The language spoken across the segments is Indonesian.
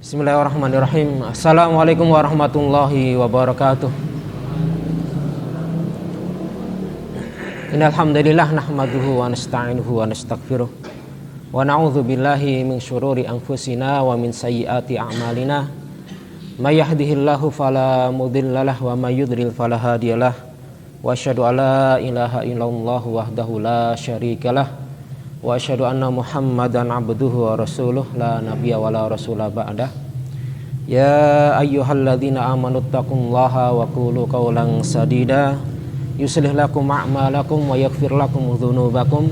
Bismillahirrahmanirrahim. Assalamualaikum warahmatullahi wabarakatuh. Innal hamdalillah nahmaduhu wa nasta'inuhu wa nastaghfiruh wa na'udzu billahi min syururi anfusina wa min sayyiati a'malina. May yahdihillahu fala mudhillalah wa may yudlil fala hadiyalah. Wa asyhadu alla ilaha illallah wahdahu la syarikalah. Wa asyhadu anna Muhammadan abduhu wa rasuluh la nabiyya wa la rasula ba'dah. Ya ayyuhalladzina amanu taqullaha wa qulu qawlan sadida yuslih lakum a'malakum wa yaghfir lakum dzunubakum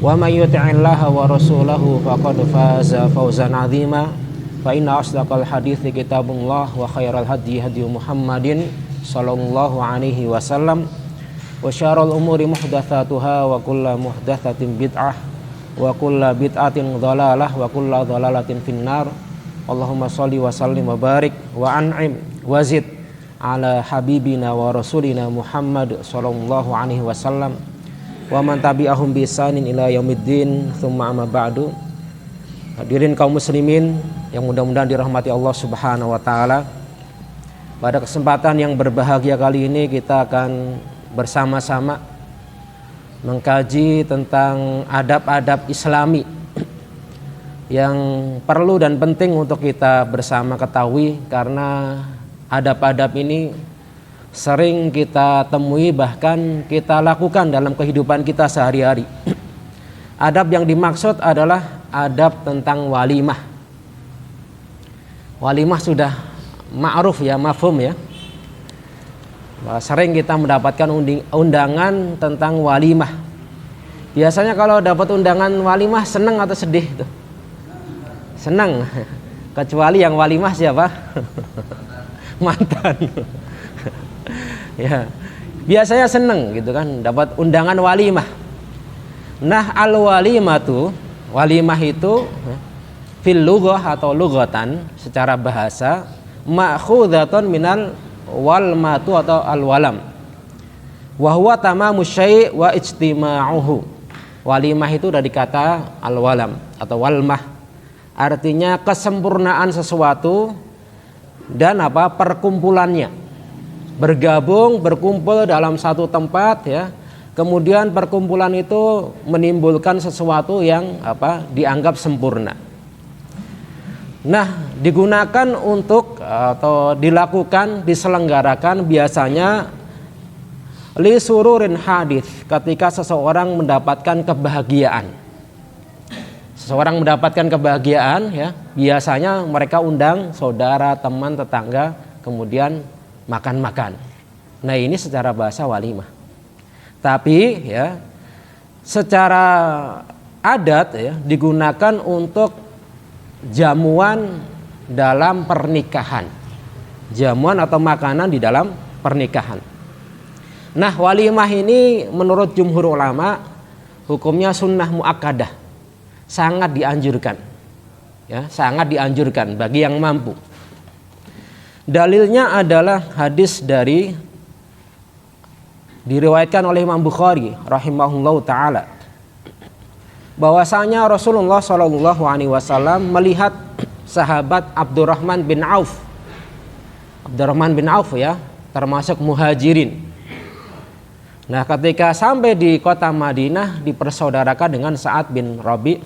wa may yuti'illaha wa rasulahu faqad faza fawzan 'azima. Fa inna asdaqal hadithi kitabullah wa khairal hadyi hadyu Muhammadin sallallahu alaihi wasallam wa syarrul umuri muhdatsatuha wa kullu muhdatsatin bid'ah wa kullu bid'atin dhalalah wa kullu dhalalatin finnar. Allahumma shalli wa sallim wa barik wa an'im wa zid ala habibina wa rasulina Muhammad sallallahu alaihi wasallam wa man tabi'ahum bi ihsanin ila yaumiddin. Tsumma amma ba'du. Hadirin kaum muslimin yang mudah-mudahan dirahmati Allah Subhanahu wa taala. Pada kesempatan yang berbahagia kali ini kita akan bersama-sama mengkaji tentang adab-adab Islami yang perlu dan penting untuk kita bersama ketahui, karena adab-adab ini sering kita temui bahkan kita lakukan dalam kehidupan kita sehari-hari. Adab yang dimaksud adalah adab tentang walimah. Walimah sudah ma'ruf ya, mafhum ya. Sering kita mendapatkan undangan tentang walimah. Biasanya kalau dapat undangan walimah senang atau sedih tuh? Senang. Kecuali yang walimah siapa? Mantan. Ya. Biasanya senang gitu kan, dapat undangan walimah. Nah, al-walimatu, walimah itu fil lughah atau lughatan secara bahasa ma'khudhatun minal walmatu atau al-walam wa huwa tamamu syai' wa ijtima'uhu. Walimah itu dari kata al-walam atau walmah, artinya kesempurnaan sesuatu dan perkumpulannya, bergabung, berkumpul dalam satu tempat ya. Kemudian perkumpulan itu menimbulkan sesuatu yang dianggap sempurna. Nah, digunakan untuk atau dilakukan, diselenggarakan biasanya li sururin hadits, ketika seseorang mendapatkan kebahagiaan. Seseorang mendapatkan kebahagiaan ya, biasanya mereka undang saudara, teman, tetangga, kemudian makan-makan. Nah, ini secara bahasa walimah. Tapi ya, secara adat ya, digunakan untuk jamuan dalam pernikahan, jamuan atau makanan di dalam pernikahan. Nah, walimah ini menurut jumhur ulama hukumnya sunnah muakkadah, sangat dianjurkan ya, sangat dianjurkan bagi yang mampu. Dalilnya adalah hadis diriwayatkan oleh Imam Bukhari rahimahullahu taala, bahwasanya Rasulullah Shallallahu alaihi wasallam melihat sahabat Abdurrahman bin Auf. Abdurrahman bin Auf ya, termasuk muhajirin. Nah, ketika sampai di kota Madinah dipersaudarakan dengan Sa'ad bin Rabi'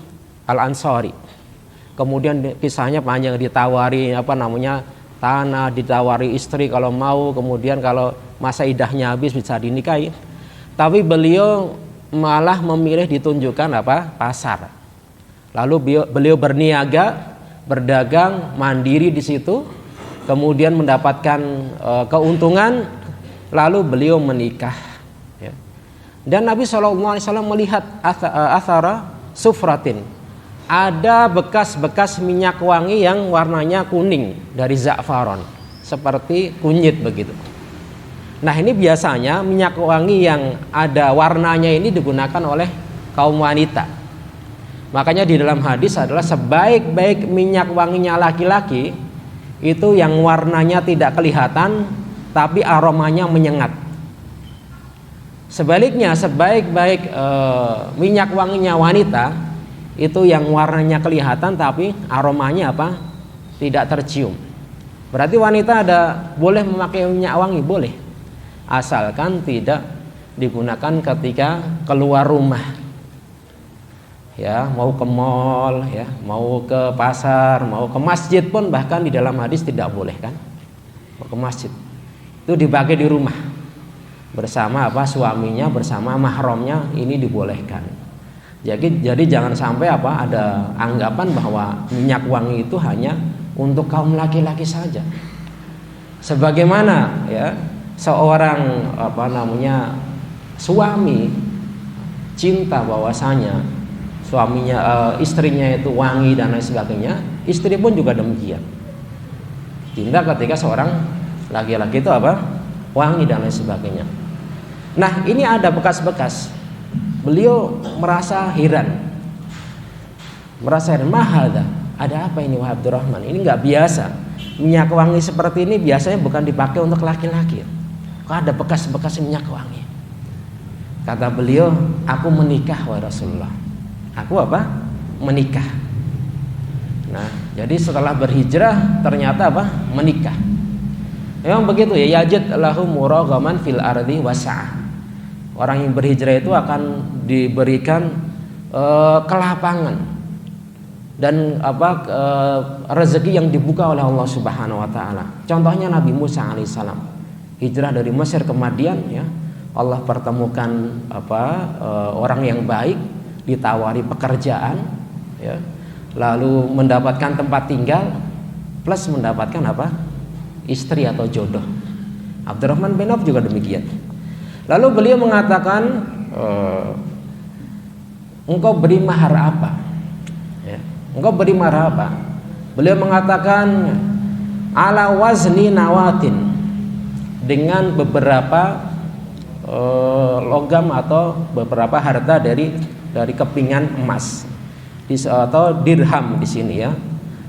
al-Ansari. Kemudian kisahnya panjang, ditawari tanah, ditawari istri kalau mau, kemudian kalau masa idahnya habis bisa dinikahi. Tapi beliau malah memilih ditunjukkan pasar. Lalu beliau berniaga, berdagang mandiri di situ, kemudian mendapatkan keuntungan, lalu beliau menikah. Ya. Dan Nabi SAW melihat athara sufratin, ada bekas-bekas minyak wangi yang warnanya kuning dari za'faron, seperti kunyit begitu. Nah, ini biasanya minyak wangi yang ada warnanya ini digunakan oleh kaum wanita. Makanya di dalam hadis adalah sebaik-baik minyak wanginya laki-laki itu yang warnanya tidak kelihatan tapi aromanya menyengat. Sebaliknya sebaik-baik minyak wanginya wanita itu yang warnanya kelihatan tapi aromanya tidak tercium. Berarti wanita boleh memakai minyak wangi, boleh, asalkan tidak digunakan ketika keluar rumah. Ya, mau ke mall, ya, mau ke pasar, mau ke masjid pun, bahkan di dalam hadis tidak boleh kan? Mau ke masjid itu dipakai di rumah bersama suaminya, bersama mahramnya, ini dibolehkan. Jadi jangan sampai ada anggapan bahwa minyak wangi itu hanya untuk kaum laki-laki saja. Sebagaimana ya seorang suami cinta bahwasanya suaminya istrinya itu wangi dan lain sebagainya, istri pun juga demikian. Cinta ketika seorang laki-laki itu wangi dan lain sebagainya. Nah, ini ada bekas-bekas. Beliau merasa heran, mahal dah. Ada apa ini wahai Abdurrahman? Ini nggak biasa. Minyak wangi seperti ini biasanya bukan dipakai untuk laki-laki. Kok ada bekas-bekas minyak wangi? Kata beliau, aku menikah wahai Rasulullah. Aku menikah. Nah, jadi setelah berhijrah ternyata menikah. Memang begitu ya, yajid lahu muraghaman fil ardi wasa'ah. Orang yang berhijrah itu akan diberikan kelapangan dan rezeki yang dibuka oleh Allah Subhanahu wa taala. Contohnya Nabi Musa alaihissalam. Hijrah dari Mesir ke Madian, ya. Allah pertemukan orang yang baik, ditawari pekerjaan, ya. Lalu mendapatkan tempat tinggal plus mendapatkan istri atau jodoh. Abdurrahman bin Auf juga demikian. Lalu beliau mengatakan, engkau beri mahar apa? Ya. Engkau beri mahar apa? Beliau mengatakan ala wazni nawatin, dengan beberapa logam atau beberapa harta dari kepingan emas atau dirham di sini ya.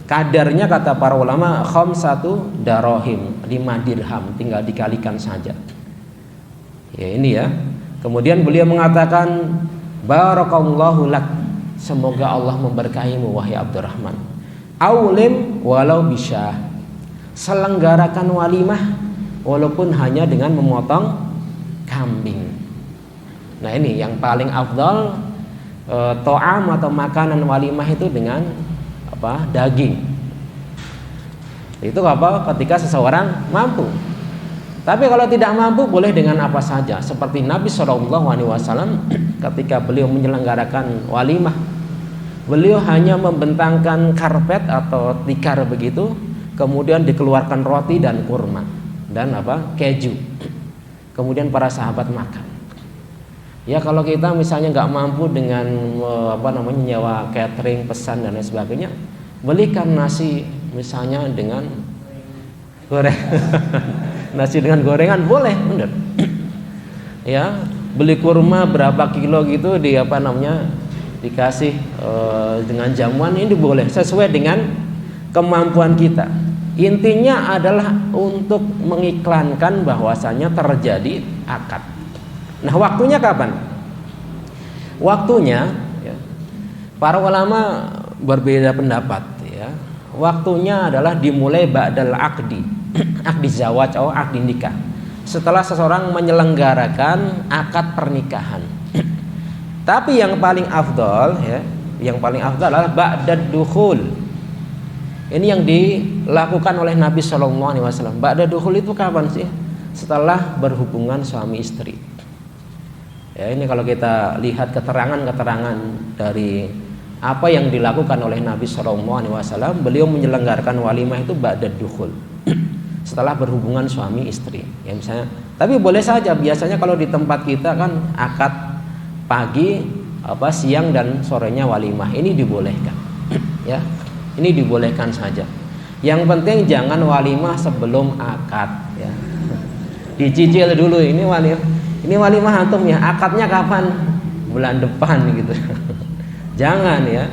Kadarnya kata para ulama khamsatu darahim, 5 dirham, tinggal dikalikan saja. Ya ini ya. Kemudian beliau mengatakan barakallahu lak, semoga Allah memberkahimu wahai Abdurrahman. Aulim walau bisyah, selenggarakan walimah walaupun hanya dengan memotong kambing. Nah ini yang paling afdal, to'am atau makanan walimah itu dengan daging. Itu ketika seseorang mampu. Tapi kalau tidak mampu boleh dengan apa saja. Seperti Nabi SAW ketika beliau menyelenggarakan walimah, beliau hanya membentangkan karpet atau tikar begitu, kemudian dikeluarkan roti dan kurma dan keju. Kemudian para sahabat makan. Ya kalau kita misalnya nggak mampu dengan nyewa catering, pesan dan lain sebagainya, belikan nasi misalnya dengan goreng. Nasi dengan gorengan boleh, bener. Ya, beli kurma berapa kilo gitu dikasih dengan jamuan, ini boleh sesuai dengan kemampuan kita. Intinya adalah untuk mengiklankan bahwasanya terjadi akad. Nah, waktunya kapan? Waktunya ya, para ulama berbeda pendapat ya. Waktunya adalah dimulai ba'dal aqdi. Akdi zawaj atau akdi nikah, setelah seseorang menyelenggarakan akad pernikahan. Tapi yang paling afdal ya, adalah ba'dad dukhul. Ini yang dilakukan oleh Nabi SAW. Ba'dad dukhul itu kapan sih? Setelah berhubungan suami istri. Ya, ini kalau kita lihat keterangan dari apa yang dilakukan oleh Nabi SAW, beliau menyelenggarakan walimah itu ba'dad dukhul, setelah berhubungan suami istri ya misalnya. Tapi boleh saja, biasanya kalau di tempat kita kan akad pagi, siang dan sorenya walimah, ini dibolehkan ya, ini dibolehkan saja. Yang penting jangan walimah sebelum akad ya. Dicicil dulu, ini walimah antum ya, akadnya kapan? Bulan depan gitu. Jangan ya.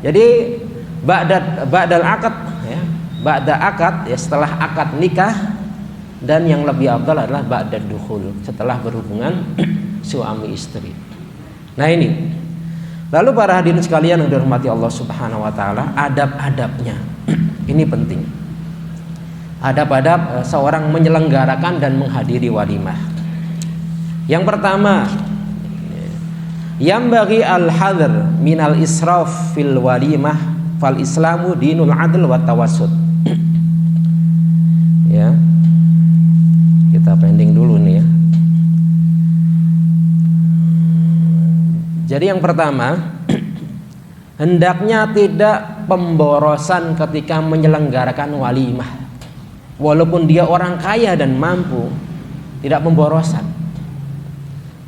Jadi ba'dal akad ya, ba'da akad ya, setelah akad nikah, dan yang lebih afdal adalah ba'da dukhul, setelah berhubungan suami istri. Nah ini. Lalu para hadirin sekalian yang dirahmati Allah Subhanahu wa taala, adab-adabnya. Ini Ini penting. Adab-adab seorang menyelenggarakan dan menghadiri walimah. Yang pertama, yambaghi al-hadr minal israf fil walimah fal islamu dinul adl wa tawassut. Ya. Kita pending dulu nih ya. Jadi yang pertama, hendaknya tidak pemborosan ketika menyelenggarakan walimah. Walaupun dia orang kaya dan mampu, tidak pemborosan.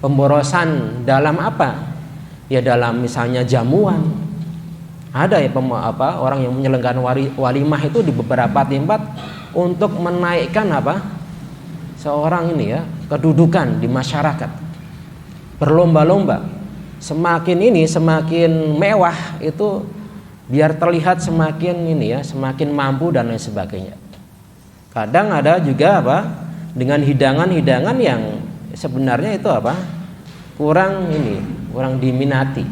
Pemborosan dalam apa? Ya dalam misalnya jamuan. Ada ya orang yang menyelenggarakan walimah itu di beberapa tempat untuk menaikkan apa? Seorang ini ya, kedudukan di masyarakat. Berlomba-lomba. Semakin mewah itu biar terlihat semakin ini ya, semakin mampu dan lain sebagainya. Kadang ada juga apa? Dengan hidangan-hidangan yang sebenarnya itu apa? Kurang diminati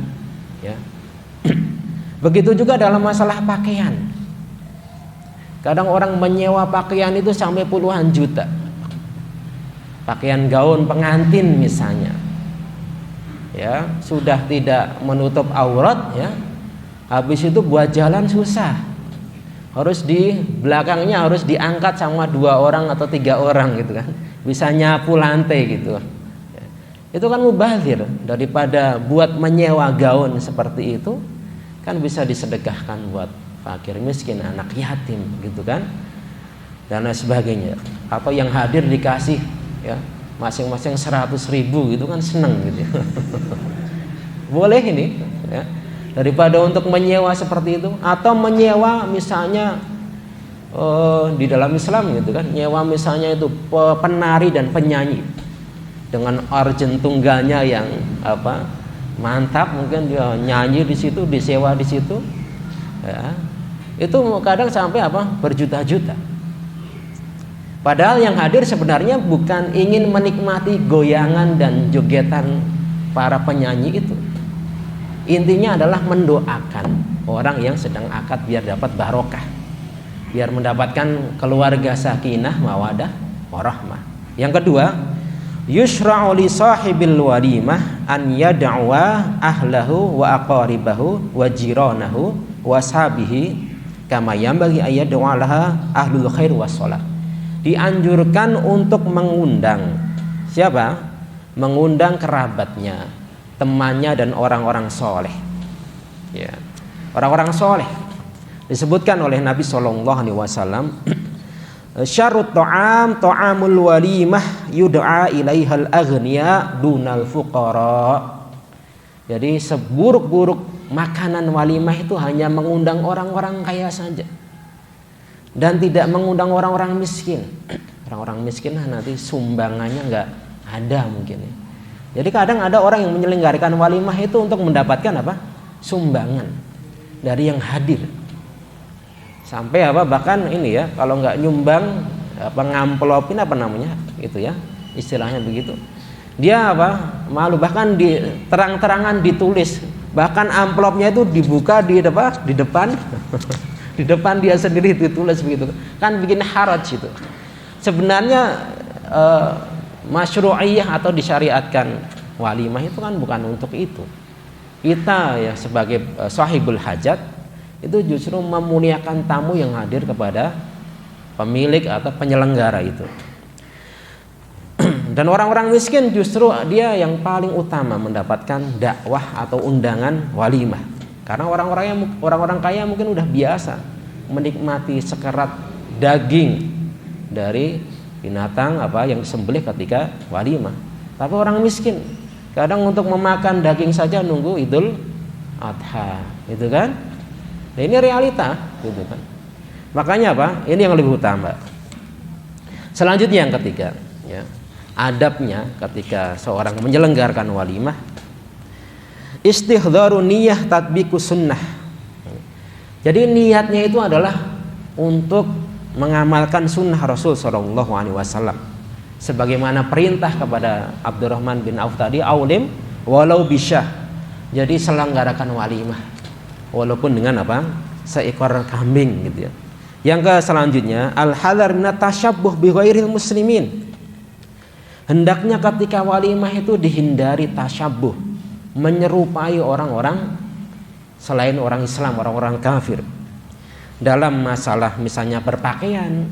ya. Begitu juga dalam masalah pakaian. Kadang orang menyewa pakaian itu sampai puluhan juta. Pakaian gaun pengantin misalnya. Ya, sudah tidak menutup aurat ya. Habis itu buat jalan susah. Harus di belakangnya harus diangkat sama 2 orang atau 3 orang gitu kan. Bisa nyapu lantai gitu. Itu kan mubazir. Daripada buat menyewa gaun seperti itu, kan bisa disedekahkan buat fakir miskin, anak yatim gitu kan, dan lain sebagainya. Atau yang hadir dikasih ya masing-masing 100.000 gitu kan, seneng gitu. Boleh ini ya. Daripada untuk menyewa seperti itu, atau menyewa misalnya di dalam Islam gitu kan, nyewa misalnya itu penari dan penyanyi dengan organ tunggalnya yang apa mantap, mungkin dia nyanyi di situ, disewa di situ ya. Itu kadang sampai apa berjuta-juta. Padahal yang hadir sebenarnya bukan ingin menikmati goyangan dan jogetan para penyanyi itu. Intinya adalah mendoakan orang yang sedang akad biar dapat barokah, biar mendapatkan keluarga sakinah, mawadah, warahmah. Yang kedua, yushra'u li sahibil walimah an yad'wa ahlahu wa aqaribahu wa jiranahu wa ashabihi kama yambaghi ayyad'wa laha ahlul khair wassalah. Dianjurkan untuk mengundang siapa? Mengundang kerabatnya, temannya dan orang-orang soleh. Ya, orang-orang soleh disebutkan oleh Nabi SAW. Syarut ta'am ta'amul walimah yud'a ilaihal aghniya dunal fuqara. Jadi seburuk-buruk makanan walimah itu hanya mengundang orang-orang kaya saja dan tidak mengundang orang-orang miskin. Orang-orang miskin nanti sumbangannya nggak ada mungkin ya. Jadi kadang ada orang yang menyelenggarakan walimah itu untuk mendapatkan apa? Sumbangan dari yang hadir. Sampai apa bahkan ini ya, kalau nggak nyumbang apa ngamplopin apa namanya itu ya, istilahnya begitu. Dia apa malu, bahkan di terang-terangan ditulis, bahkan amplopnya itu dibuka di depan di depan dia sendiri ditulis begitu, kan bikin haraj itu. Sebenarnya masyru'iyah atau disyariatkan walimah itu kan bukan untuk itu. Kita ya sebagai sahibul hajat itu justru memuliakan tamu yang hadir kepada pemilik atau penyelenggara itu. Dan orang-orang miskin justru dia yang paling utama mendapatkan dakwah atau undangan walimah. Karena orang-orang kaya mungkin udah biasa menikmati sekerat daging dari binatang apa yang disembelih ketika walimah. Tapi orang miskin kadang untuk memakan daging saja nunggu Idul Adha, gitu kan? Nah, ini realita, gitu kan? Makanya apa? Ini yang lebih utama. Selanjutnya yang ketiga, ya, adabnya ketika seorang menyelenggarakan walimah, istihdharu niyah tatbiqus sunnah. Jadi niatnya itu adalah untuk mengamalkan sunnah Rasul Shallallahu Alaihi Wasallam, sebagaimana perintah kepada Abdurrahman bin Auf tadi, aulim walau bisyah. Jadi selenggarakan walimah walaupun dengan apa? Seekor kambing gitu ya. Yang ke selanjutnya, al-hadar minat tasyabbuh bi ghairil muslimin. Hendaknya ketika walimah itu dihindari tasyabbuh, menyerupai orang-orang selain orang Islam, orang-orang kafir. Dalam masalah misalnya berpakaian,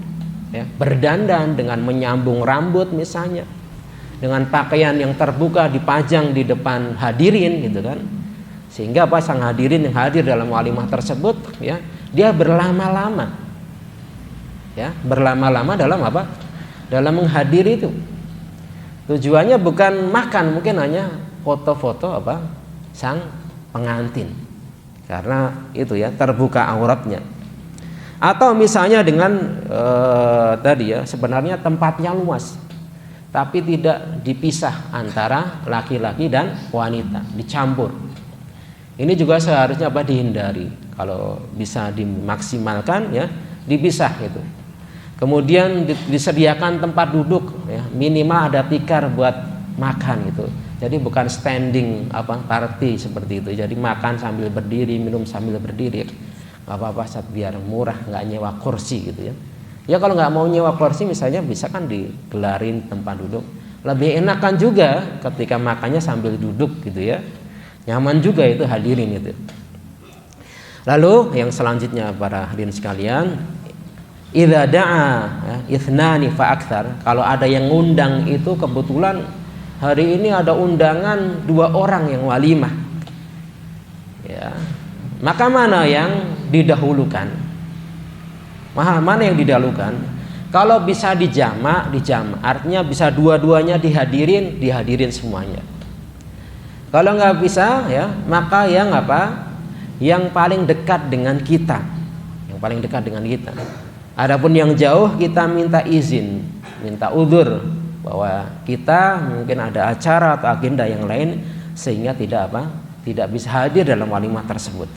ya, berdandan dengan menyambung rambut misalnya, dengan pakaian yang terbuka dipajang di depan hadirin gitu kan, sehingga sang hadirin yang hadir dalam walimah tersebut, ya, dia berlama-lama, ya, berlama-lama dalam apa? Dalam menghadiri itu. Tujuannya bukan makan, mungkin hanya foto-foto apa sang pengantin, karena itu ya terbuka auratnya. Atau misalnya dengan tadi ya, sebenarnya tempatnya luas, tapi tidak dipisah antara laki-laki dan wanita, dicampur. Ini juga seharusnya apa dihindari. Kalau bisa dimaksimalkan ya, dipisah gitu. Kemudian disediakan tempat duduk ya, minimal ada tikar buat makan gitu. Jadi bukan standing apa party seperti itu. Jadi makan sambil berdiri, minum sambil berdiri. Gak apa-apa, saat biar murah, nggak nyewa kursi gitu ya. Ya kalau nggak mau nyewa kursi misalnya bisa kan digelarin tempat duduk. Lebih enakan juga ketika makannya sambil duduk gitu ya. Nyaman juga itu hadirin itu. Lalu yang selanjutnya para hadirin sekalian, idza da'a ya, ithnani fa aktsar. Kalau ada yang ngundang itu kebetulan hari ini ada undangan 2 orang yang walimah. Ya. Maka mana yang didahulukan? Mana yang didahulukan? Kalau bisa dijamak, artinya bisa dua-duanya dihadirin semuanya. Kalau nggak bisa ya, maka yang apa? Yang paling dekat dengan kita. Yang paling dekat dengan kita. Adapun yang jauh kita minta izin, minta udzur bahwa kita mungkin ada acara atau agenda yang lain sehingga tidak bisa hadir dalam walimah tersebut.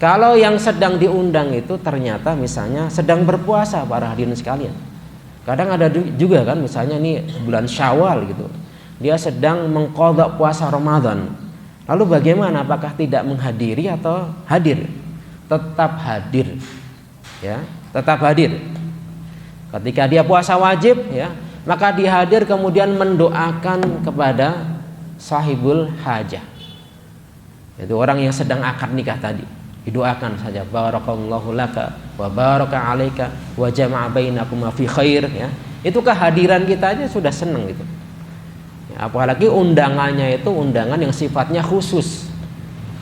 Kalau yang sedang diundang itu ternyata misalnya sedang berpuasa para hadirin sekalian. Kadang ada juga kan misalnya ini bulan Syawal gitu. Dia sedang mengqadha puasa Ramadan. Lalu bagaimana? Apakah tidak menghadiri atau hadir? Tetap hadir. Ya, tetap hadir. Ketika dia puasa wajib ya, maka dia hadir kemudian mendoakan kepada sahibul hajah. Itu orang yang sedang akad nikah tadi. Didoakan saja, barakallahu laka wa baraka alaika wa jama'a bainakum fi khair ya. Itu kehadiran kita aja sudah senang gitu. Ya, apalagi undangannya itu undangan yang sifatnya khusus.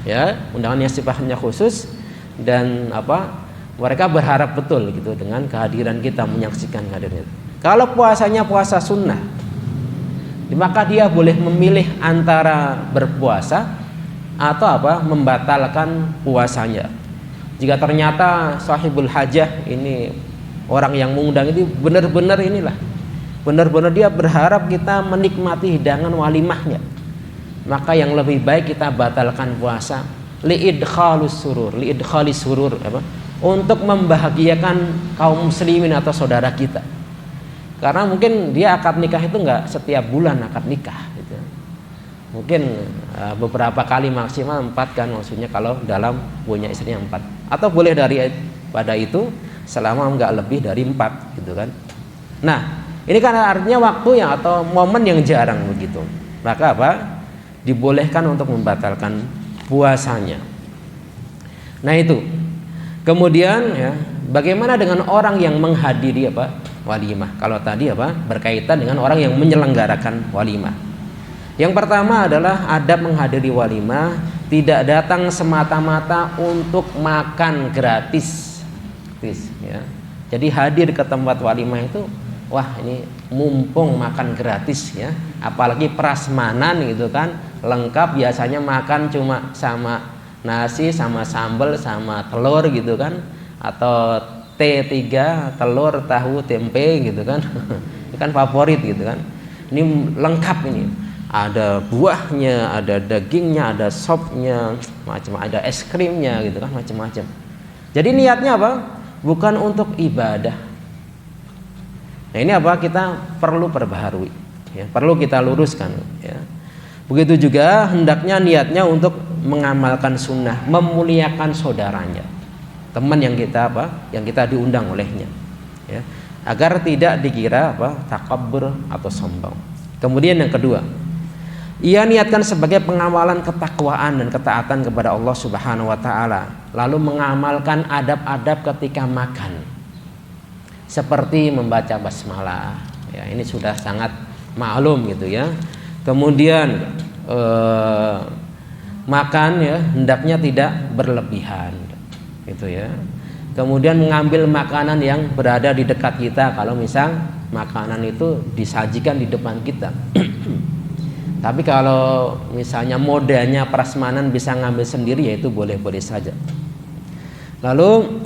Ya, undangan yang sifatnya khusus dan mereka berharap betul gitu dengan kehadiran kita, menyaksikan kehadiran. Kalau puasanya puasa sunnah, maka dia boleh memilih antara berpuasa atau membatalkan puasanya. Jika ternyata sahibul hajah ini orang yang mengundang itu benar-benar dia berharap kita menikmati hidangan walimahnya, maka yang lebih baik kita batalkan puasa liidkhalis surur untuk membahagiakan kaum muslimin atau saudara kita. Karena mungkin dia akad nikah itu enggak setiap bulan akad nikah gitu. Mungkin beberapa kali maksimal 4 kan, maksudnya kalau dalam punya istrinya 4, atau boleh daripada itu selama enggak lebih dari 4 gitu kan. Nah ini kan artinya waktu yang atau momen yang jarang begitu, maka dibolehkan untuk membatalkan puasanya. Nah itu kemudian ya, bagaimana dengan orang yang menghadiri walimah? Kalau tadi berkaitan dengan orang yang menyelenggarakan walimah. Yang pertama adalah adab menghadiri walimah, tidak datang semata-mata untuk makan gratis ya. Jadi hadir ke tempat walimah itu, wah ini mumpung makan gratis ya, apalagi prasmanan gitu kan, lengkap, biasanya makan cuma sama nasi sama sambal sama telur gitu kan, atau T3 telur tahu tempe gitu kan. Itu kan favorit gitu kan. Ini lengkap ini. Ada buahnya, ada dagingnya, ada sopnya, macam ada es krimnya gitu kan, macam-macam. Jadi niatnya bukan untuk ibadah. Nah ini kita perlu perbaharui ya, perlu kita luruskan ya. Begitu juga hendaknya niatnya untuk mengamalkan sunnah, memuliakan saudaranya, teman yang kita yang kita diundang olehnya, ya, agar tidak dikira takabbur atau sombong. Kemudian yang kedua, ia niatkan sebagai pengawalan ketakwaan dan ketaatan kepada Allah Subhanahu wa taala, lalu mengamalkan adab-adab ketika makan seperti membaca basmalah, ya, ini sudah sangat maklum gitu ya. Kemudian makan, ya, hendaknya tidak berlebihan gitu ya. Kemudian mengambil makanan yang berada di dekat kita, kalau misal makanan itu disajikan di depan kita. Tapi kalau misalnya modanya prasmanan bisa ngambil sendiri, ya itu boleh-boleh saja. Lalu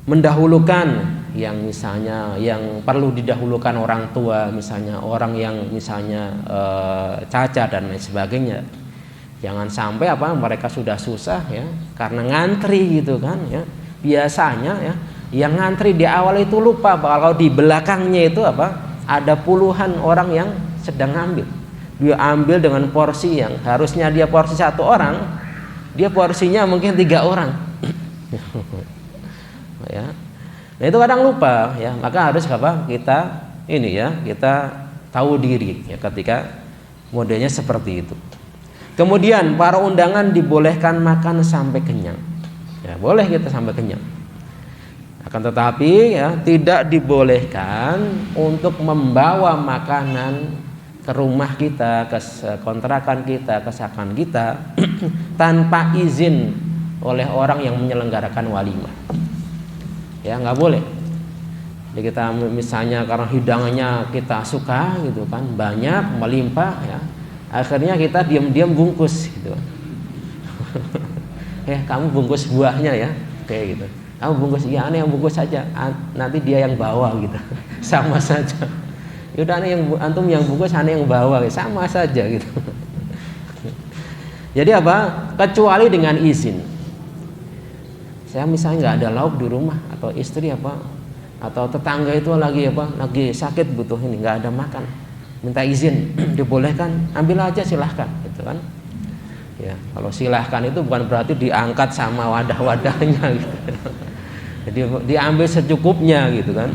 mendahulukan yang misalnya yang perlu didahulukan orang tua, misalnya orang yang misalnya cacat dan lain sebagainya. Jangan sampai mereka sudah susah, ya, karena ngantri gitu kan, ya. Biasanya, ya, yang ngantri di awal itu lupa kalau di belakangnya itu ada puluhan orang yang sedang ngambil. Dia ambil dengan porsi yang harusnya dia porsi 1 orang, dia porsinya mungkin 3 orang. Ya. Nah, itu kadang lupa, ya. Maka harus kita ini, ya, kita tahu diri, ya, ketika modelnya seperti itu. Kemudian para undangan dibolehkan makan sampai kenyang, ya, boleh kita sampai kenyang. Akan tetapi, ya, tidak dibolehkan untuk membawa makanan ke rumah kita, ke kontrakan kita, ke sakan kita tanpa izin oleh orang yang menyelenggarakan walimah. Ya, nggak boleh. Jadi kita misalnya karena hidangannya kita suka gitu kan, banyak melimpah, ya, akhirnya kita diam-diam bungkus gitu. Kamu bungkus buahnya, ya, kayak gitu. Kamu bungkus, iya, aneh yang bungkus saja, nanti dia yang bawa gitu. Sama saja. Yaudah, antum yang bungkus, aneh yang bawa, sama saja gitu. Jadi kecuali dengan izin. Saya misalnya nggak ada lauk di rumah, atau istri atau tetangga itu lagi sakit butuh ini, nggak ada makan, minta izin, dibolehkan, ambil aja silahkan, gitu kan. Ya, kalau silahkan itu bukan berarti diangkat sama wadah-wadahnya, gitu. Jadi diambil secukupnya, gitu kan.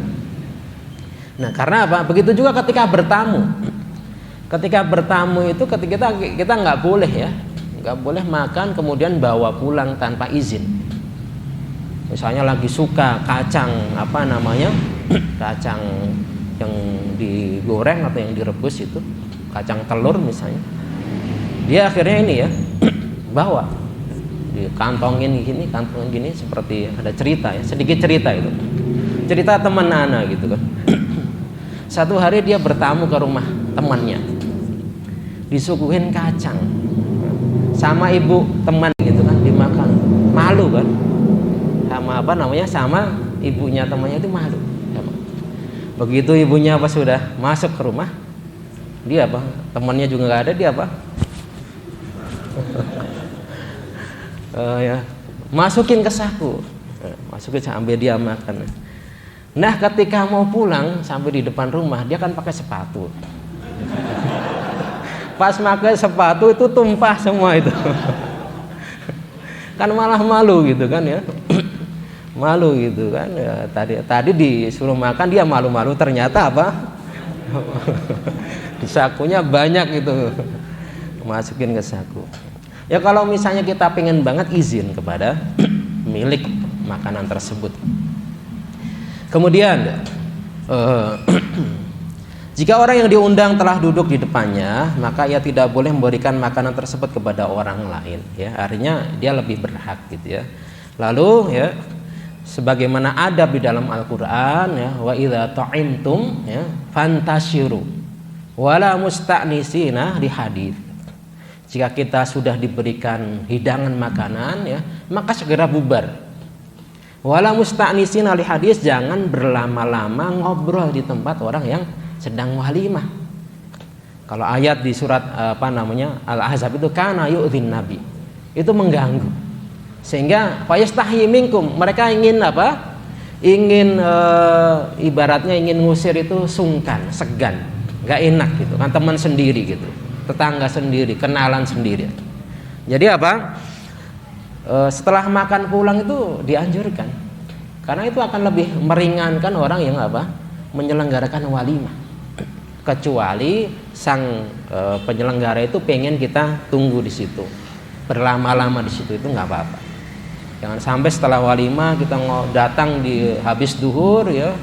Nah, karena begitu juga ketika bertamu. Ketika bertamu itu kita nggak boleh, ya, nggak boleh makan kemudian bawa pulang tanpa izin. Misalnya lagi suka kacang kacang yang digoreng atau yang direbus itu, kacang telur misalnya, dia akhirnya ini, ya, bawa di kantongin gini seperti ada cerita, ya, sedikit cerita itu, cerita teman Nana gitu kan. Satu hari dia bertamu ke rumah temannya, disuguhin kacang sama ibu teman gitu kan, dimakan, malu kan, sama ibunya temannya itu malu. Begitu ibunya sudah masuk ke rumah, dia temannya juga nggak ada, dia ya, masukin ke saku, ambil dia makan. Nah, ketika mau pulang sampai di depan rumah, dia kan pakai sepatu. Pas pakai sepatu itu tumpah semua itu. Kan malah malu gitu kan, ya. Malu gitu kan, ya, tadi disuruh makan dia malu-malu, ternyata di sakunya banyak itu, masukin ke saku. Ya, kalau misalnya kita pengen banget, izin kepada milik makanan tersebut. Kemudian jika orang yang diundang telah duduk di depannya, maka ia tidak boleh memberikan makanan tersebut kepada orang lain, ya, artinya dia lebih berhak gitu, ya. Lalu, ya, sebagaimana adab di dalam Al-Qur'an, ya, wa idza ta'imtum, ya, fantashiru wala musta'nisina li hadits. Jika kita sudah diberikan hidangan makanan, ya, maka segera bubar. Wala musta'nisina li hadits, jangan berlama-lama ngobrol di tempat orang yang sedang walimah. Kalau ayat di surat Al-Ahzab itu kana yu'dhin nabi, itu mengganggu. Sehingga fayastahi minkum, mereka ingin ibaratnya ingin ngusir itu sungkan, segan, nggak enak gitu kan, teman sendiri gitu, tetangga sendiri, kenalan sendiri. Jadi setelah makan pulang itu dianjurkan, karena itu akan lebih meringankan orang yang menyelenggarakan walimah. Kecuali sang penyelenggara itu pengen kita tunggu di situ, berlama-lama di situ, itu nggak apa-apa. Jangan sampai setelah walimah kita datang di habis duhur ya,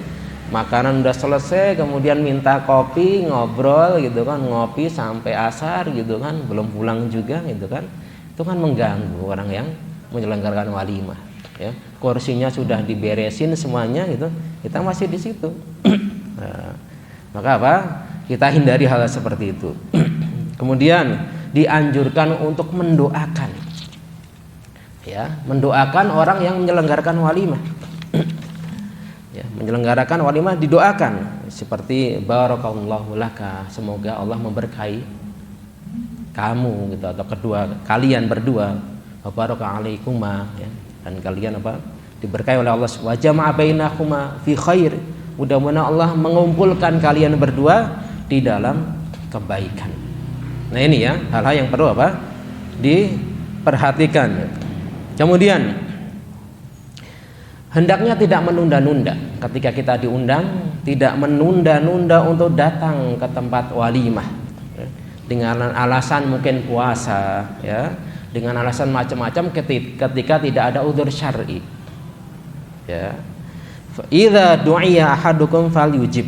makanan udah selesai, kemudian minta kopi, ngobrol gitu kan, ngopi sampai asar gitu kan, belum pulang juga gitu kan. Itu kan mengganggu orang yang menyelenggarakan walimah ya. Kursinya sudah diberesin semuanya gitu, kita masih di situ. Nah, maka apa? Kita hindari hal seperti itu. Kemudian dianjurkan untuk mendoakan ya, mendoakan orang yang menyelenggarakan walimah. Ya, menyelenggarakan walimah didoakan seperti barakallahu laka, semoga Allah memberkahi kamu gitu, atau kalian berdua, barakalaikuma ya, dan kalian diberkahi oleh Allah, wa jama'a bainakuma fi khair, mudah-mudahan Allah mengumpulkan kalian berdua di dalam kebaikan. Nah ini ya hal-hal yang perlu diperhatikan. Kemudian hendaknya tidak menunda-nunda ketika kita diundang, tidak menunda-nunda untuk datang ke tempat walimah ya, dengan alasan mungkin puasa ya, dengan alasan macam-macam ketika tidak ada udzur syar'i ya. Fa idza du'iya ahadukum falyujib,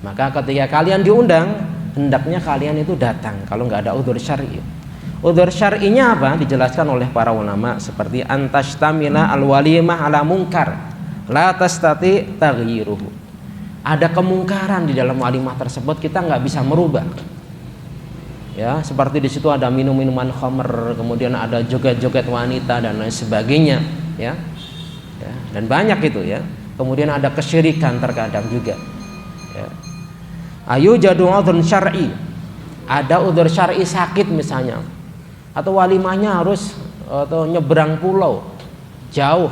maka ketika kalian diundang hendaknya kalian itu datang kalau nggak ada udzur syar'i. Udzur syar'inya apa? Dijelaskan oleh para ulama seperti antastamila alwalimah ala munkar la tastati taghyiruhu. Ada kemungkaran di dalam walimah tersebut, kita nggak bisa merubah. Ya, seperti di situ ada minum-minuman khamr, kemudian ada joget-joget wanita dan lain sebagainya, ya. Ya, dan banyak itu ya. Kemudian ada kesyirikan terkadang juga. Ya. Ayu jadu udzur syar'i. Ada udzur syar'i sakit misalnya. Atau walimahnya harus atau nyebrang pulau jauh,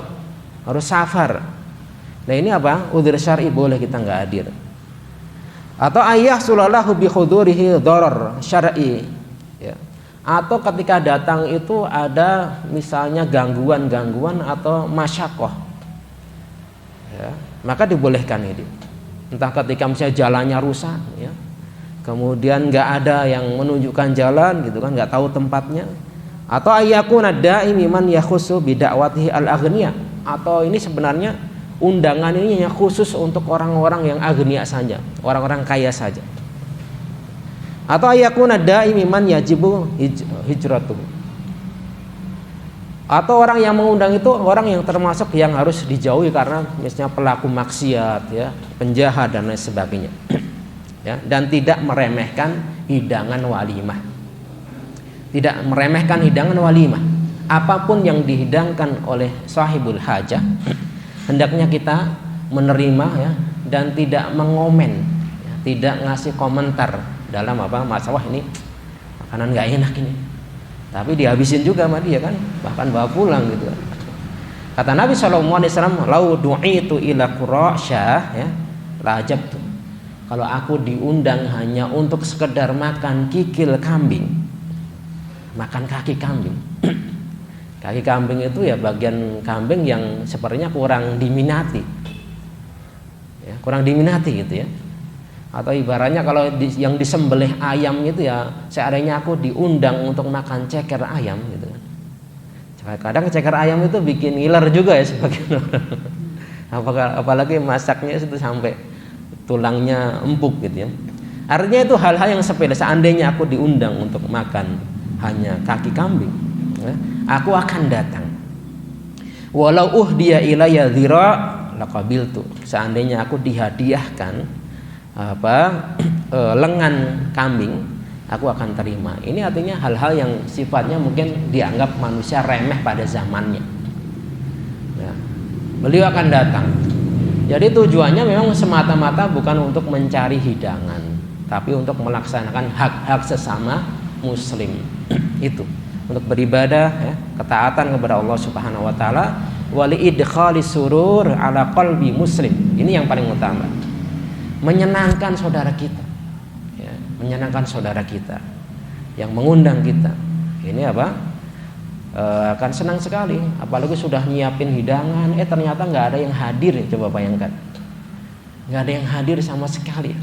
harus safar. Nah ini apa? Udzur syar'i boleh kita nggak hadir. Atau ayah sulalahu bi hudurihi dharar syar'i ya. Atau ketika datang itu ada misalnya gangguan-gangguan atau masyakoh ya, maka dibolehkan ini. Entah ketika misalnya jalannya rusak ya, kemudian nggak ada yang menunjukkan jalan gitu kan, nggak tahu tempatnya. Atau ayyakuna daimi man yakhusu bi da'watihi al-aghniya, atau ini sebenarnya undangan ini hanya khusus untuk orang-orang yang agniya saja, orang-orang kaya saja. Atau ayyakuna daimi man yajibu hijratuh, atau orang yang mengundang itu orang yang termasuk yang harus dijauhi karena misalnya pelaku maksiat ya, penjahat dan lain sebagainya. Ya, dan tidak meremehkan hidangan walimah. Tidak meremehkan hidangan walimah. Apapun yang dihidangkan oleh sahibul hajah, hendaknya kita menerima ya, dan tidak mengomen ya, tidak ngasih komentar dalam masalah ini makanan nggak enak ini, tapi dihabisin juga sama dia kan, bahkan bawa pulang gitu. Kata Nabi SAW, lau du'itu ila qurasyah ya, la ajabtu, kalau aku diundang hanya untuk sekedar makan kikil kambing, makan kaki kambing. Kaki kambing itu ya bagian kambing yang sepertinya kurang diminati ya, kurang diminati gitu ya. Atau ibaratnya kalau yang disembelih ayam itu ya, seandainya aku diundang untuk makan ceker ayam gitu kan, kadang ceker ayam itu bikin ngiler juga ya sebagian orang. Apalagi masaknya itu sampai tulangnya empuk gitu ya. Artinya itu hal-hal yang sepele. Seandainya aku diundang untuk makan hanya kaki kambing ya, aku akan datang. Walau uhdiya ilayya dhira laqabiltu, seandainya aku dihadiahkan lengan kambing, aku akan terima. Ini artinya hal-hal yang sifatnya mungkin dianggap manusia remeh pada zamannya ya, beliau akan datang. Jadi tujuannya memang semata-mata bukan untuk mencari hidangan, tapi untuk melaksanakan hak-hak sesama muslim. Itu untuk beribadah ya, ketaatan kepada Allah Subhanahu wa taala, wali idkhali surur ala qalbi muslim. Ini yang paling utama. Menyenangkan saudara kita. Ya, menyenangkan saudara kita yang mengundang kita. Ini akan senang sekali, apalagi sudah nyiapin hidangan, ternyata nggak ada yang hadir. Coba bayangkan, nggak ada yang hadir sama sekali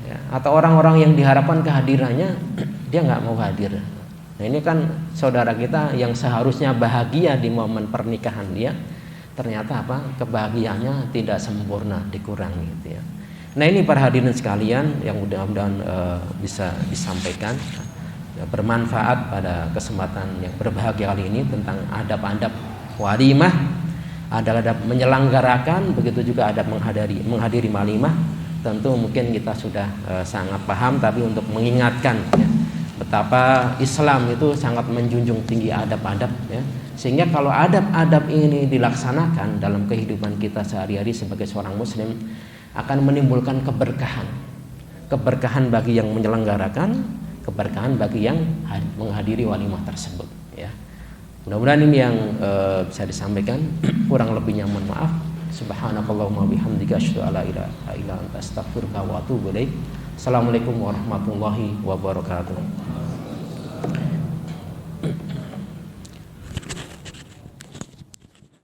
ya. Atau orang-orang yang diharapkan kehadirannya dia nggak mau hadir. Nah ini kan saudara kita yang seharusnya bahagia di momen pernikahan dia, ternyata kebahagiaannya tidak sempurna, dikurangi gitu ya. Nah ini para hadirin sekalian yang mudah-mudahan bisa disampaikan ya, bermanfaat pada kesempatan yang berbahagia kali ini tentang adab-adab walimah, adab-adab menyelenggarakan, begitu juga adab menghadiri walimah. Tentu mungkin kita sudah sangat paham, tapi untuk mengingatkan ya, betapa Islam itu sangat menjunjung tinggi adab-adab ya. Sehingga kalau adab-adab ini dilaksanakan dalam kehidupan kita sehari-hari sebagai seorang muslim akan menimbulkan keberkahan. Keberkahan bagi yang menyelenggarakan, keberkahan bagi yang menghadiri walimah tersebut ya. Mudah-mudahan ini yang bisa disampaikan. Kurang lebihnya mohon maaf. Subhanakallahumma bihamdika asyhadu an la ilaha illa anta astaghfiruka wa atubu ilaik. Assalamualaikum warahmatullahi wabarakatuh.